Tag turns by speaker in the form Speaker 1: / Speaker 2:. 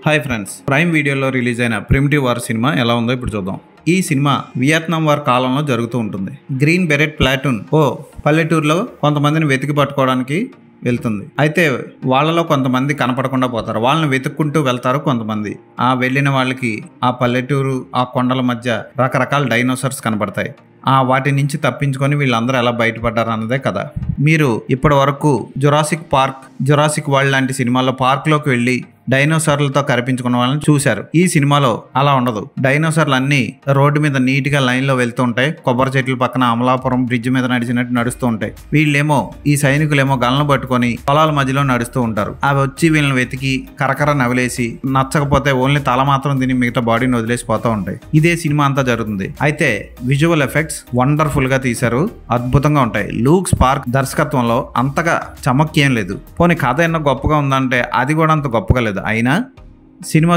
Speaker 1: Hi friends, prime వీడియోలో release అయిన primitive war cinema ఎలా ఉందో ఇప్పుడు చూద్దాం. ఈ సినిమా వియత్నాం వార్ కాలంలో జరుగుతూ ఉంటుంది. గ్రీన్ బెరెట్ ప్లాటూన్ పల్లెటూరులో కొంతమందిని వెతికి పట్టుకోవడానికి వెళ్తుంది. అయితే వాళ్ళలో కొంతమంది కనపడకుండా పోతారు. వాళ్ళని వెతుక్కుంటూ వెళ్తారు కొంతమంది. ఆ వెళ్ళిన వాళ్ళకి ఆ పల్లెటూరు ఆ కొండల మధ్య రకరకాల డైనోసార్స్ కనపడతాయి. వాటి నుంచి తప్పించుకొని వీళ్ళందరూ ఎలా బయటపడ్డారు అన్నదే కదా. మీరు ఇప్పటి వరకు జురాసిక్ పార్క్, జురాసిక్ వరల్డ్ లాంటి సినిమాల్లో పార్క్లోకి వెళ్ళి డైనోసార్లతో కనిపించుకున్న వాళ్ళని చూశారు. ఈ సినిమాలో అలా ఉండదు. డైనోసార్లు అన్ని రోడ్డు మీద నీట్గా లైన్లో వెళ్తూ ఉంటాయి. కొబ్బరి చెట్ల పక్కన అమలాపురం బ్రిడ్జ్ మీద నడిచినట్టు నడుస్తూ ఉంటాయి. వీళ్ళేమో ఈ సైనికులేమో గలను పట్టుకొని పొలాల మధ్యలో నడుస్తూ ఉంటారు. అవి వచ్చి వీళ్ళని వెతికి కరకర నవిలేసి నచ్చకపోతే ఓన్లీ తల మాత్రం తిని మిగతా బాడీని వదిలేసి పోతూ ఉంటాయి. ఇదే సినిమా అంతా జరుగుతుంది. అయితే విజువల్ ఎఫెక్ట్స్ వండర్ఫుల్ గా తీశారు, అద్భుతంగా ఉంటాయి. లూక్ స్పార్క్ దర్శకత్వంలో అంతగా చమక్కేం లేదు. పోనీ కథ ఎన్నో గొప్పగా ఉందంటే అది కూడా అంత గొప్పగా లేదు. అయినా సినిమా